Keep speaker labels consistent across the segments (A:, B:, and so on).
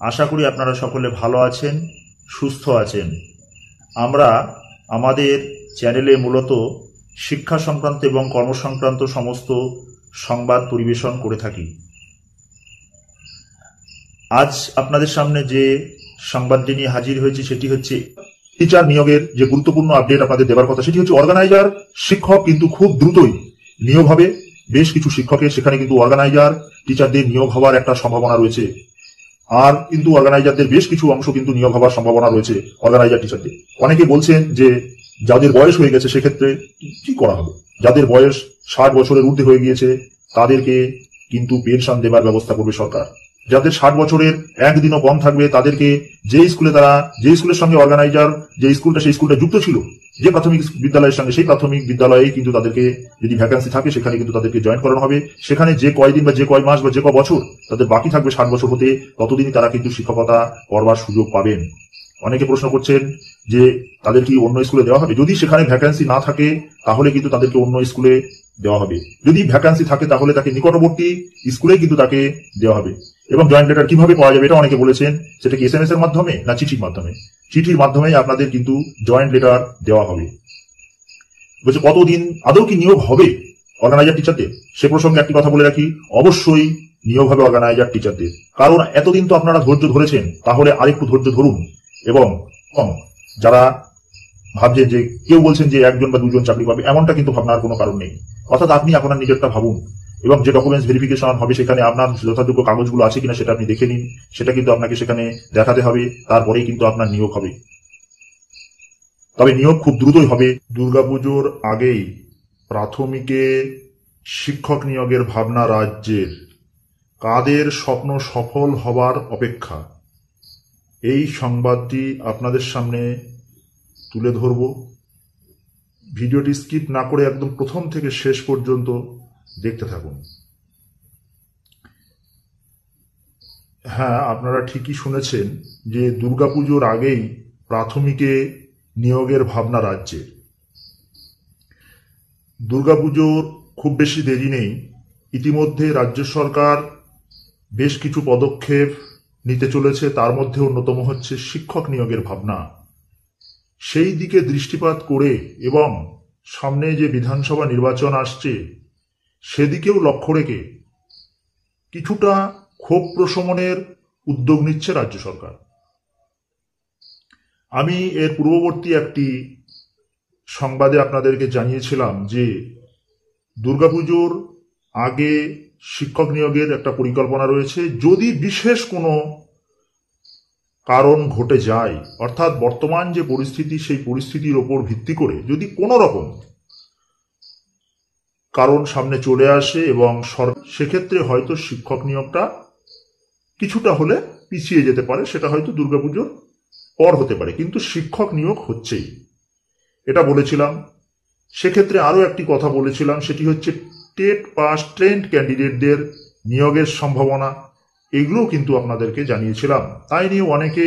A: আশা করি আপনারা সকলে ভালো আছেন, সুস্থ আছেন। আমরা আমাদের চ্যানেলে মূলত শিক্ষা সংক্রান্ত এবং কর্মসংক্রান্ত সমস্ত সংবাদ পরিবেশন করে থাকি। আজ আপনাদের সামনে যে সংবাদটি নিয়ে হাজির হয়েছে সেটি হচ্ছে টিচার নিয়োগের যে গুরুত্বপূর্ণ আপডেট আপনাদের দেওয়ার কথা। সেটি হচ্ছে অর্গানাইজার শিক্ষক কিন্তু খুব দ্রুতই নিয়োগ হবে। বেশ কিছু শিক্ষকের সেখানে কিন্তু অর্গানাইজার টিচারদের নিয়োগ হওয়ার একটা সম্ভাবনা রয়েছে। আর কিন্তু অর্গানাইজারদের বেশ কিছু অংশ কিন্তু নিয়োগ হওয়ার সম্ভাবনা রয়েছে অর্গানাইজার টিচারদের। অনেকে বলছেন যে যাদের বয়স হয়ে গেছে সেক্ষেত্রে কি করা হবে। যাদের বয়স 60 বছরের ঊর্ধ্বে হয়ে গিয়েছে তাদেরকে কিন্তু পেনশন দেবার ব্যবস্থা করবে সরকার। যাদের 60 বছরের একদিনও কম থাকবে তাদেরকে যে স্কুলের সঙ্গে অর্গানাইজার যে স্কুলটা সেই স্কুলটা যুক্ত ছিল যে প্রাথমিক বিদ্যালয়ের সঙ্গে, সেই প্রাথমিক বিদ্যালয়ে কিন্তু তাদেরকে যদি ভ্যাকান্সি থাকে সেখানে কিন্তু তাদেরকে জয়েন করানো হবে। সেখানে যে কয়দিন বা যে কয় মাস বা যে কয় বছর তাদের বাকি থাকবে 60 বছর হতে, ততদিনই তারা কিন্তু শিক্ষকতা করবার সুযোগ পাবেন। অনেকে প্রশ্ন করছেন যে তাদের কি অন্য স্কুলে দেওয়া হবে। যদি সেখানে ভ্যাকান্সি না থাকে তাহলে কিন্তু তাদেরকে অন্য স্কুলে দেওয়া হবে। যদি ভ্যাকান্সি থাকে তাহলে তাকে নিকটবর্তী স্কুলে কিন্তু তাকে দেওয়া হবে। এবং জয়েন্ট লেটার কিভাবে পাওয়া যাবে এটা অনেকে বলেছেন। সেটা কি SMS এর মাধ্যমে না চিঠির মাধ্যমে? চিঠির মাধ্যমে আপনাদের কিন্তু জয়েন্ট লেটার দেওয়া হবে। বলছে কতদিন আদৌ কি নিয়োগ হবে অর্গানাইজার টিচারদের, সে প্রসঙ্গে একটি কথা বলে রাখি। অবশ্যই নিয়োগ হবে অর্গানাইজার টিচারদের। কারণ এতদিন তো আপনারা ধৈর্য ধরেছেন, তাহলে আরেকটু ধৈর্য ধরুন। এবং যারা ভাবছেন যে কেউ বলছেন যে একজন বা দুজন চাকরি পাবে, এমনটা কিন্তু ভাবনার কোনো কারণ নেই। অর্থাৎ আপনি আপনার নিজেরটা ভাবুন এবং যে ডকুমেন্টস ভেরিফিকেশন হবে সেখানে আপনার যথাযোগ্য কাগজগুলো আছে কিনা সেটা আপনি দেখে নিন। সেটা কিন্তু আপনাকে সেখানে দেখাতে হবে, তারপরেই কিন্তু আপনার নিয়োগ হবে। তবে নিয়োগ খুব দ্রুতই হবে। দুর্গাপুজোর আগেই প্রাথমিকে শিক্ষক নিয়োগের ভাবনা রাজ্যের। কাদের স্বপ্ন সফল হবার অপেক্ষা, এই সংবাদটি আপনাদের সামনে তুলে ধরব। ভিডিওটি স্কিপ না করে একদম প্রথম থেকে শেষ পর্যন্ত দেখতে থাকুন। হ্যাঁ, আপনারা ঠিকই শুনেছেন যে দুর্গাপুজোর আগেই প্রাথমিকে নিয়োগের ভাবনা রাজ্যের। দুর্গাপুজোর খুব বেশি দেরি নেই। ইতিমধ্যে রাজ্য সরকার বেশ কিছু পদক্ষেপ নিতে চলেছে। তার মধ্যে অন্যতম হচ্ছে শিক্ষক নিয়োগের ভাবনা। সেই দিকে দৃষ্টিপাত করে এবং সামনে যে বিধানসভা নির্বাচন আসছে সেদিকেও লক্ষ্য রেখে কিছুটা ক্ষোভ প্রশমনের উদ্যোগ নিচ্ছে রাজ্য সরকার। আমি এর পূর্ববর্তী একটি সংবাদে আপনাদেরকে জানিয়েছিলাম যে দুর্গাপুজোর আগে শিক্ষক নিয়োগের একটা পরিকল্পনা রয়েছে। যদি বিশেষ কোনো কারণ ঘটে যায়, অর্থাৎ বর্তমান যে পরিস্থিতি সেই পরিস্থিতির ওপর ভিত্তি করে যদি কোনো রকম কারণ সামনে চলে আসে এবং সেক্ষেত্রে হয়তো শিক্ষক নিয়োগটা কিছুটা হলে পিছিয়ে যেতে পারে। সেটা হয়তো দুর্গাপুজোর পর হতে পারে, কিন্তু শিক্ষক নিয়োগ হচ্ছেই, এটা বলেছিলাম। সেক্ষেত্রে আরো একটি কথা বলেছিলাম, সেটি হচ্ছে টেট পাস ট্রেন্ড ক্যান্ডিডেটদের নিয়োগের সম্ভাবনা। এগুলোও কিন্তু আপনাদেরকে জানিয়েছিলাম। তাই নিয়ে অনেকে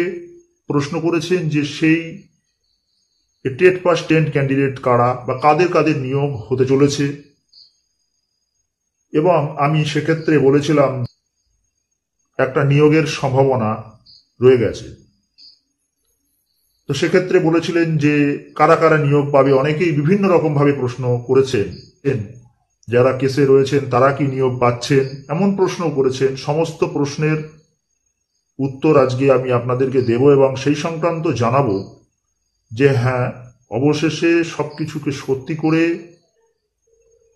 A: প্রশ্ন করেছেন যে সেই টেট পাস ট্রেন্ড ক্যান্ডিডেট কারা বা কাদের কাদের নিয়োগ হতে চলেছে। এবং আমি সেক্ষেত্রে বলেছিলাম একটা নিয়োগের সম্ভাবনা রয়ে গেছে। তো সেক্ষেত্রে বলেছিলেন যে কারা কারা নিয়োগ পাবে। অনেকেই বিভিন্ন রকম ভাবে প্রশ্ন করেছেন। যারা কেসে রয়েছেন তারা কি নিয়োগ পাচ্ছেন এমন প্রশ্ন করেছেন। সমস্ত প্রশ্নের উত্তর আজকে আমি আপনাদেরকে দেব এবং সেই সংক্রান্ত জানাবো যে হ্যাঁ, অবশেষে সবকিছুকে সত্যি করে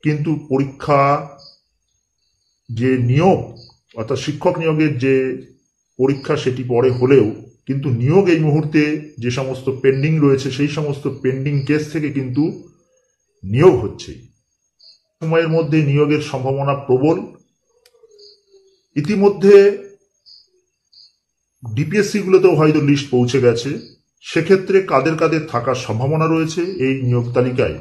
A: কিন্তু পরীক্ষা যে নিয়োগ অর্থাৎ শিক্ষক নিয়োগের যে পরীক্ষা সেটি পরে হলেও কিন্তু নিয়োগ এই মুহূর্তে যে সমস্ত পেন্ডিং রয়েছে সেই সমস্ত পেন্ডিং কেস থেকে কিন্তু নিয়োগ হচ্ছে। সময়ের মধ্যে নিয়োগের সম্ভাবনা প্রবল। ইতিমধ্যে ডিপিএসসি গুলোতেও হয়তো লিস্ট পৌঁছে গেছে। সেক্ষেত্রে কাদের কাদের থাকার সম্ভাবনা রয়েছে এই নিয়োগ তালিকায়।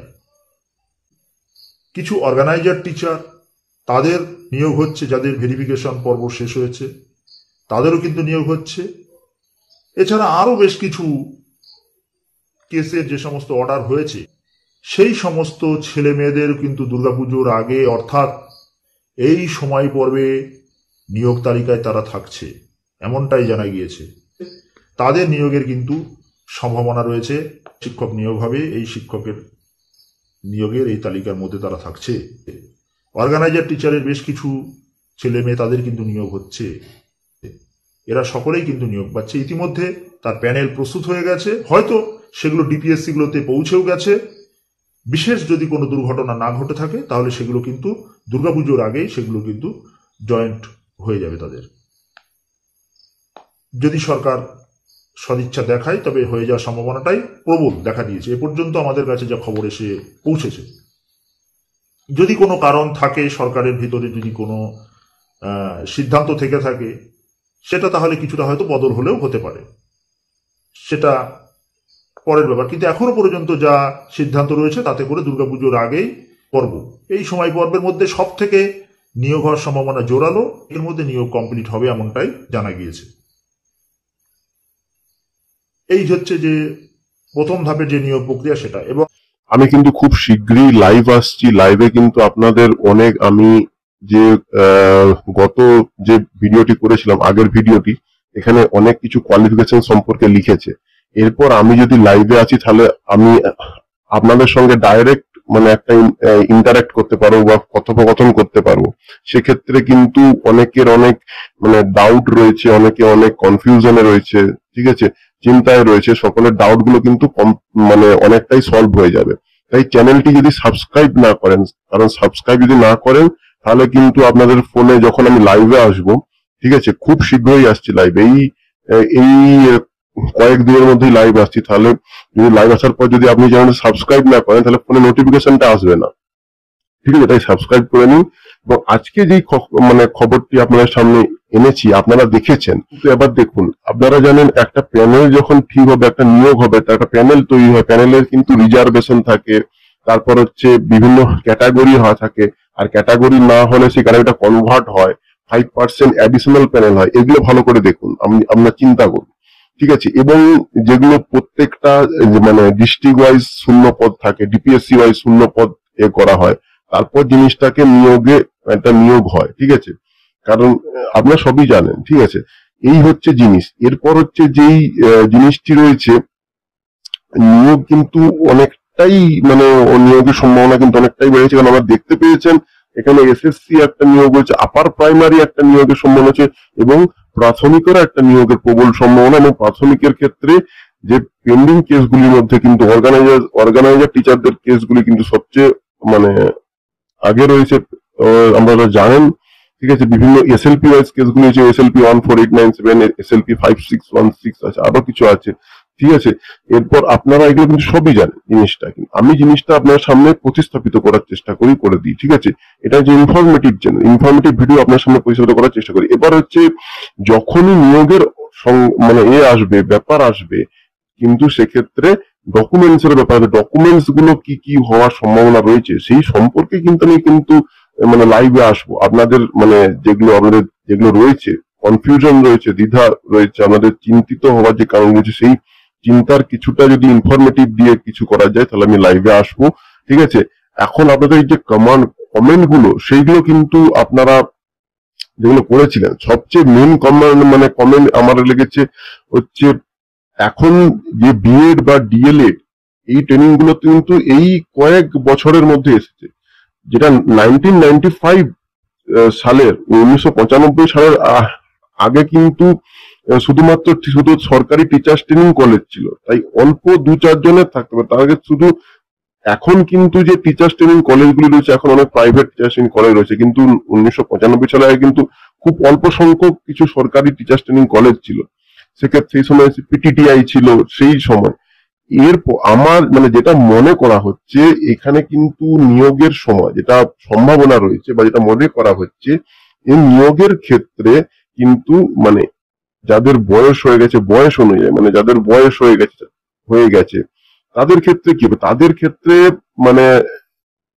A: কিছু অর্গানাইজার টিচার তাদের নিয়োগ হচ্ছে, যাদের ভেরিফিকেশন পর্ব শেষ হয়েছে তাদেরও কিন্তু নিয়োগ হচ্ছে। এছাড়া আরো বেশ কিছু কেসের যে সমস্ত অর্ডার হয়েছে সেই সমস্ত ছেলে মেয়েদের কিন্তু দুর্গাপুজোর আগে অর্থাৎ এই সময় পর্বে নিয়োগ তালিকায় তারা থাকছে। এমনটাই জানা গিয়েছে। তাদের নিয়োগের কিন্তু সম্ভাবনা রয়েছে। শিক্ষক নিয়োগ হবে, এই শিক্ষকের নিয়োগের এই তালিকার মধ্যে তারা থাকছে। অর্গানাইজার টিচারের বেশ কিছু ছেলে মেয়ে তাদের কিন্তু নিয়োগ হচ্ছে। এরা সকলেই কিন্তু নিয়োগ পাচ্ছে। ইতিমধ্যে তার প্যানেল প্রস্তুত হয়ে গেছে, হয়তো সেগুলো ডিপিএসসি গুলোতে পৌঁছেও গেছে। বিশেষ যদি কোনো দুর্ঘটনা না ঘটে থাকে তাহলে সেগুলো কিন্তু দুর্গাপুজোর আগেই সেগুলো কিন্তু জয়েন্ট হয়ে যাবে তাদের। যদি সরকার সদিচ্ছা দেখায় তবে হয়ে যাওয়ার সম্ভাবনাটাই প্রবল দেখা দিয়েছে। এ পর্যন্ত আমাদের কাছে যা খবর এসে পৌঁছেছে। যদি কোনো কারণ থাকে সরকারের ভিতরে, যদি কোনো সিদ্ধান্ত থেকে থাকে, সেটা তাহলে কিছুটা হয়তো বদল হলেও হতে পারে, সেটা পরের ব্যাপার। কিন্তু এখনো পর্যন্ত যা সিদ্ধান্ত রয়েছে তাতে করে দুর্গাপুজোর আগেই পর্ব, এই সময় পর্বের মধ্যে সব থেকে নিয়োগ হওয়ার সম্ভাবনা জোরালো। এর মধ্যে নিয়োগ কমপ্লিট হবে এমনটাই জানা গিয়েছে। এই হচ্ছে যে প্রথম ধাপের যে নিয়োগ প্রক্রিয়া সেটা। এবং
B: আমি কিন্তু খুব শীঘ্রই লাইভ আসছি। লাইভে কিন্তু আপনাদের অনেক, আমি যে গত যে ভিডিওটি করেছিলাম, আগের ভিডিওটি, এখানে অনেক কিছু কোয়ালিফিকেশন সম্পর্কে লিখেছে। এরপর আমি যদি লাইভে আছি তাহলে আমি আপনাদের সঙ্গে ডাইরেক্ট মানে একটা ইন্টারাক্ট করতে পারবো বা কথোপকথন করতে পারবো। সেক্ষেত্রে কিন্তু অনেকের অনেক মানে ডাউট রয়েছে, অনেকে অনেক কনফিউশনে রয়েছে, ঠিক আছে, চিন্তায় রয়েছে। সকলের ডাউট গুলো কিন্তু মানে অনেকটাই সলভ হয়ে যাবে। তাই চ্যানেলটি যদি সাবস্ক্রাইব না করেন, কারণ সাবস্ক্রাইব যদি না করেন তাহলে কিন্তু আপনাদের ফোনে যখন আমি লাইভে আসবো, ঠিক আছে, খুব শীঘ্রই আসছি লাইভে, এই কয়েক দিনের মধ্যেই লাইভ আসছি, তাহলে যদি লাইভ আসার পর যদি আপনি চ্যানেলটা সাবস্ক্রাইব না করেন তাহলে ফোনে নোটিফিকেশনটা আসবে না, ঠিক আছে। তাই সাবস্ক্রাইব করে নিন। এবং আজকে যে মানে খবরটি আপনাদের সামনে এনেছি আপনারা দেখেছেন, কিন্তু এবার দেখুন, আপনারা জানেন একটা প্যানেল যখন ঠিক হবে, একটা নিয়োগ হবে, তার একটা প্যানেল তৈরি হয়। প্যানেলের কিন্তু রিজার্ভেশন থাকে, তারপর হচ্ছে বিভিন্ন ক্যাটাগরি থাকে, আর ক্যাটাগরি না হলে সেই ক্যাটাগরিটা কনভার্ট হয়, 5% অ্যাডিশনাল প্যানেল হয়। এগুলো ভালো করে দেখুন, আমরা চিন্তা করুন, ঠিক আছে। এবং যেগুলো প্রত্যেকটা মানে ডিস্ট্রিক্ট ওয়াইজ শূন্য পদ থাকে, ডিপিএসসি ওয়াইজ শূন্য পদ করা হয়, তারপর জিনিসটাকে নিয়োগে একটা নিয়োগ হয়, ঠিক আছে। কারণ আপনারা সবই জানেন, ঠিক আছে। এই হচ্ছে জিনিস। এরপর হচ্ছে যেই জিনিসটি রয়েছে, নিয়োগ কিন্তু অনেকটাই মানে নিয়োগের সম্ভাবনা কিন্তু অনেকটাই বেড়েছে। কারণ আমরা দেখতে পেয়েছেন এখানে এসএসসি একটা নিয়োগ হয়েছে, আপার প্রাইমারি একটা নিয়োগের সম্ভাবনা হচ্ছে, এবং প্রাথমিকেরও একটা নিয়োগের প্রবল সম্ভাবনা। এবং প্রাথমিকের ক্ষেত্রে যে পেন্ডিং কেসগুলির মধ্যে কিন্তু অর্গানাইজার টিচারদের কেসগুলি কিন্তু সবচেয়ে মানে আগে রয়েছে। আপনারা জানেন, ঠিক আছে, বিভিন্ন এসএলপি ওয়াইজ কেসগুলি হচ্ছে, এসএলপি 14897, এসএলপি 5616 আছে, আরো কিছু আছে, ঠিক আছে। এরপর আপনারা এগুলো কিন্তু সবই জানেন জিনিসটা, কিন্তু আমি জিনিসটা আপনার সামনে প্রতিস্থাপিত করার চেষ্টা করি, করে দিই, ঠিক আছে। এটা যে ইনফরমেটিভ চ্যানেল, ইনফরমেটিভ ভিডিও আপনার সামনে প্রতিস্থাপিত করার চেষ্টা করি। এবার হচ্ছে যখনই নিয়োগের মানে আসবে, ব্যাপার আসবে, কিন্তু সেক্ষেত্রে ডকুমেন্টস এর ব্যাপারে, ডকুমেন্টস গুলো কি কি হওয়ার সম্ভাবনা রয়েছে সেই সম্পর্কে কিন্তু আমি কিন্তু মানে লাইভে আসবো। আপনাদের মানে যেগুলো রয়েছে, কনফিউশন রয়েছে, দ্বিধা রয়েছে, আমাদের চিন্তিত হওয়ার যে কারণ রয়েছে, সেই চিন্তার কিছুটা যদি ইনফরমেটিভ দিয়ে কিছু করা যায় তাহলে আমি লাইভে আসবো, ঠিক আছে। এখন আপনাদের যে কমেন্ট গুলো, সেইগুলো কিন্তু আপনারা যেগুলো করেছিলেন, সবচেয়ে মেন কমেন্ট আমার লেগেছে হচ্ছে, এখন যে বিএড বা ডিএলএড এই ট্রেনিং গুলো কিন্তু এই কয়েক বছরের মধ্যে এসেছে, যেটা 1995 সালের 1995 সালের আগে কিন্তু শুধু সরকারি টিচার্স ট্রেনিং কলেজ ছিল, তাই অল্প 2-4 জনের থাকতে পারে। তার আগে শুধু, এখন কিন্তু যে টিচার্স ট্রেনিং কলেজগুলি রয়েছে, এখন অনেক প্রাইভেট টিচার্স ট্রেনিং কলেজ রয়েছে, কিন্তু 1995 সালে আগে কিন্তু খুব অল্প সংখ্যক কিছু সরকারি টিচার্স ট্রেনিং কলেজ ছিল। সেক্ষেত্রে সেই সময় পিটিটিআই ছিল সেই সময়। এরপর আমার মানে যেটা মনে করা হচ্ছে, এখানে কিন্তু নিয়োগের সময় যেটা সম্ভাবনা রয়েছে বা যেটা মনে করা হচ্ছে, এই নিয়োগের ক্ষেত্রে কিন্তু মানে যাদের বয়স হয়ে গেছে, বয়স অনুযায়ী মানে যাদের বয়স হয়ে গেছে তাদের ক্ষেত্রে কি হবে, তাদের ক্ষেত্রে মানে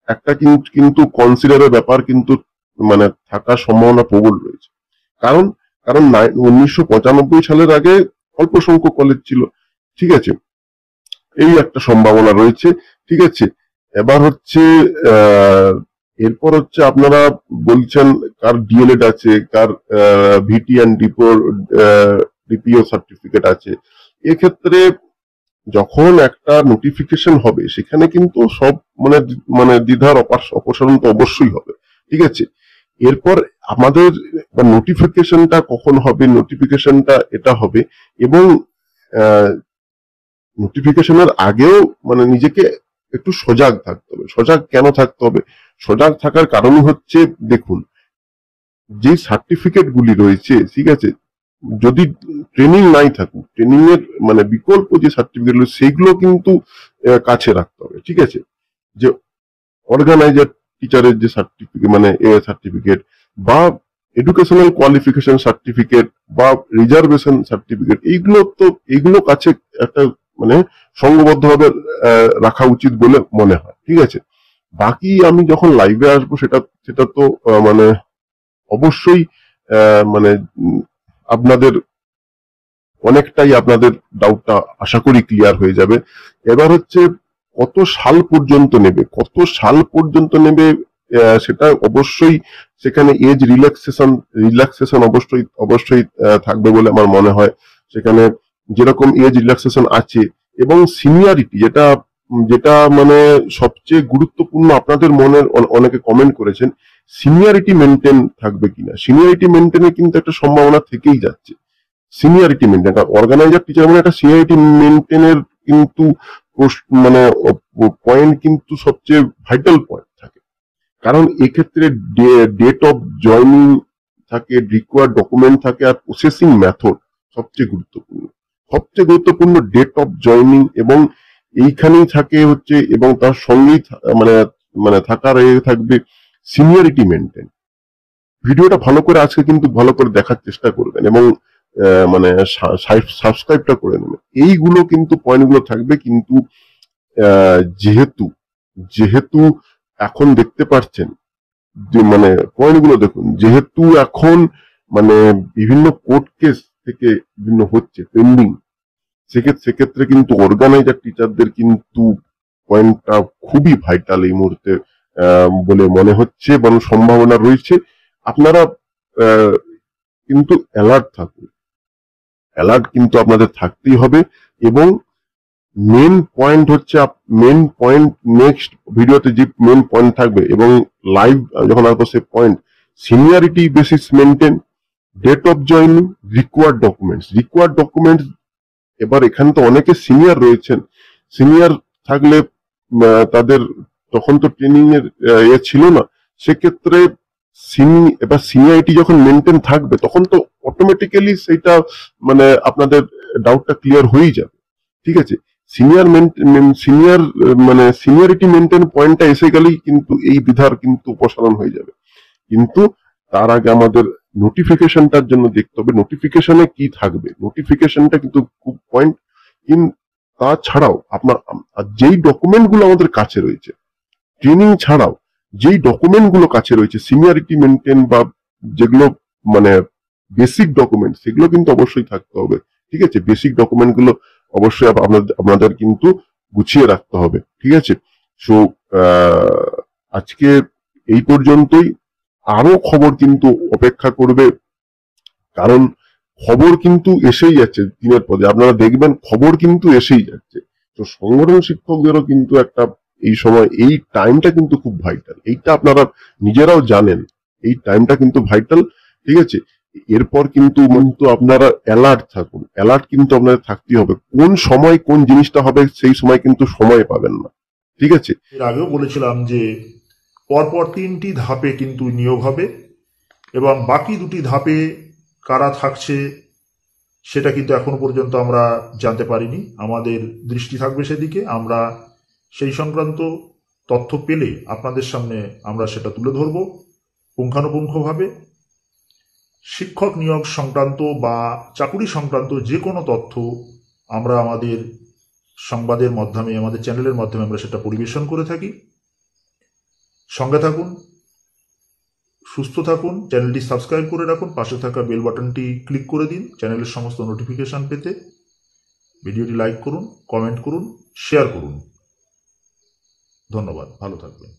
B: একটা কিন্তু কনসিডারের ব্যাপার কিন্তু মানে থাকার সম্ভাবনা প্রবল রয়েছে। কারণ কারণ 1995 সালের আগে অল্প সংখ্যক কলেজ ছিল, ঠিক আছে। এই একটা সম্ভাবনা রয়েছে, ঠিক আছে। এবার হচ্ছে এরপর হচ্ছে আপনারা বলছেন কার ডিএলএড আছে, কার ভিটি অ্যান্ড ডিপিও সার্টিফিকেট আছে। এক্ষেত্রে যখন একটা নোটিফিকেশন হবে সেখানে কিন্তু সব মানে মানে দ্বিধার অপসারণ তো অবশ্যই হবে, ঠিক আছে। এরপর আমাদের নোটিফিকেশনটা কখন হবে, নোটিফিকেশনটা এটা হবে, এবং নোটিফিকেশনের আগেও মানে নিজেকে একটু সজাগ থাকতে হবে। সজাগ কেন থাকতে হবে? সজাগ থাকার কারণ হচ্ছে, দেখুন, যে সার্টিফিকেট গুলি রয়েছে, ঠিক আছে, যদি ট্রেনিং নাই থাকুক, ট্রেনিং এর মানে বিকল্প যে সার্টিফিকেট গুলো সেগুলো কিন্তু কাছে রাখতে হবে, ঠিক আছে। যে অর্গানাইজার টিচারের যে সার্টিফিকেট মানে সার্টিফিকেট বা এডুকেশনাল কোয়ালিফিকেশন সার্টিফিকেট বা রিজার্ভেশন সার্টিফিকেট, এইগুলো কাছে একটা মানে সংঘবদ্ধভাবে রাখা উচিত বলে মনে হয়, ঠিক আছে। বাকি আমি যখন লাইভে আসবো সেটা তো মানে অবশ্যই মানে আপনাদের অনেকটাই আপনাদের ডাউটটা আশা করি ক্লিয়ার হয়ে যাবে। এবার হচ্ছে কত সাল পর্যন্ত নেবে সেটা অবশ্যই সেখানে এজ রিল্যাক্সেশন অবশ্যই থাকবে বলে আমার মনে হয়। সেখানে যেরকম এজ রিল্যাক্সেশন আছে এবং সিনিয়রিটি যেটা মানে সবচেয়ে গুরুত্বপূর্ণ, আপনাদের মনের অনেকে কমেন্ট করেছেন সিনিয়রিটি মেনটেন থাকবে কিনা। সিনিয়রিটি মেনটেনের কিন্তু একটা সম্ভাবনা থেকেই যাচ্ছে। সিনিয়রিটি মেনটেন, অর্গানাইজার টিচার মানে একটা সিনিয়রিটি মেনটেনের কিন্তু মানে পয়েন্ট কিন্তু সবচেয়ে ভাইটাল পয়েন্ট থাকে। কারণ এক্ষেত্রে ডেট অফ জয়নিং থাকে, রিকোয়ার্ড ডকুমেন্ট থাকে, আর প্রসেসিং মেথড সবচেয়ে গুরুত্বপূর্ণ ডেট অফ জয়নিং, এবং এইখানেই থাকে হচ্ছে, এবং তার সঙ্গেই মানে থাকার থাকবে সিনিয়রিটি মেনটেন। ভিডিওটা ভালো করে আজকে কিন্তু ভালো করে দেখার চেষ্টা করবেন এবং মানে সাবস্ক্রাইবটা করে নেবেন। এইগুলো কিন্তু পয়েন্টগুলো থাকবে। কিন্তু যেহেতু এখন দেখতে পাচ্ছেন যে মানে পয়েন্টগুলো দেখুন, যেহেতু এখন মানে বিভিন্ন কোর্ট কেস থেকে বিভিন্ন হচ্ছে পেন্ডিং, সেক্ষেত্রে কিন্তু অর্গানাইজার টিচারদের কিন্তু পয়েন্টটা খুবই ভাইটাল এই মুহূর্তে বলে মনে হচ্ছে এবং সম্ভাবনা রয়েছে। আপনারা কিন্তু অ্যালার্ট কিন্তু আপনাদের থাকতেই হবে। এবং মেন পয়েন্ট নেক্সট ভিডিওতে যে মেন পয়েন্ট থাকবে এবং লাইভ যখন আসবো সে point, seniority basis maintain, date of joining, required documents. এবার এখানে তো অনেকে সিনিয়র রয়েছেন, সিনিয়র থাকলে তাদের তখন তো ট্রেনিং এর ছিল না, সেক্ষেত্রে এবার সিনিয়রিটি যখন মেনটেন থাকবে তখন তো অটোমেটিক্যালি সেটা মানে আপনাদের ডাউটটা ক্লিয়ার হয়েই যাবে, ঠিক আছে। সিনিয়রিটি মেনটেন পয়েন্টটা এসে গেলেই কিন্তু এই বিধার কিন্তু অপসারণ হয়ে যাবে। কিন্তু তার আগে আমাদের নোটিফিকেশনটার জন্য দেখতে হবে নোটিফিকেশনে কি থাকবে। নোটিফিকেশনটা কিন্তু খুব পয়েন্ট। তাছাড়াও আপনার যেই ডকুমেন্ট গুলো আমাদের কাছে রয়েছে, ট্রেনিং ছাড়াও যেই ডকুমেন্ট গুলো কাছে রয়েছে সিনিয়রিটি মেনটেন বা যেগুলো মানে বেসিক ডকুমেন্ট, সেগুলো কিন্তু অবশ্যই থাকতে হবে, ঠিক আছে। বেসিক ডকুমেন্ট গুলো অবশ্যই আপনাদের কিন্তু গুছিয়ে রাখতে হবে, ঠিক আছে। সো আজকে এই পর্যন্তই। আরো খবর কিন্তু অপেক্ষা করবে, কারণ খবর কিন্তু এসেই যাচ্ছে দিনের পরে। আপনারা দেখবেন খবর কিন্তু এসেই যাচ্ছে। তো সংগঠন শিক্ষকদেরও কিন্তু একটা এই সময় এই টাইমটা কিন্তু খুব ভাইটাল। এইটা আপনারা নিজেরাও জানেন, এই টাইমটা কিন্তু ভাইটাল, ঠিক আছে। এরপর কিন্তু আপনারা অ্যালার্ট কিন্তু আপনাদের থাকতেই হবে। কোন সময় কোন জিনিসটা হবে সেই সময় কিন্তু সময় পাবেন না, ঠিক আছে।
A: এর আগেও বলেছিলাম যে পরপর 3টি ধাপে কিন্তু নিয়োগ হবে এবং বাকি 2টি ধাপে কারা থাকছে সেটা কিন্তু এখনো পর্যন্ত আমরা জানতে পারিনি। আমাদের দৃষ্টি থাকবে সেদিকে। আমরা সেই সংক্রান্ত তথ্য পেলে আপনাদের সামনে আমরা সেটা তুলে ধরব পুঙ্খানুপুঙ্খভাবে। শিক্ষক নিয়োগ সংক্রান্ত বা চাকুরি সংক্রান্ত যে কোনো তথ্য আমরা আমাদের সংবাদের মাধ্যমে, আমাদের চ্যানেলের মাধ্যমে আমরা সেটা পরিবেশন করে থাকি। সঙ্গে থাকুন, সুস্থ থাকুন, চ্যানেলটি সাবস্ক্রাইব করে রাখুন, পাশে থাকা বেল বাটনটি ক্লিক করে দিন চ্যানেলের সমস্ত নোটিফিকেশন পেতে। ভিডিওটি লাইক করুন, কমেন্ট করুন, শেয়ার করুন। ধন্যবাদ, ভালো থাকবেন।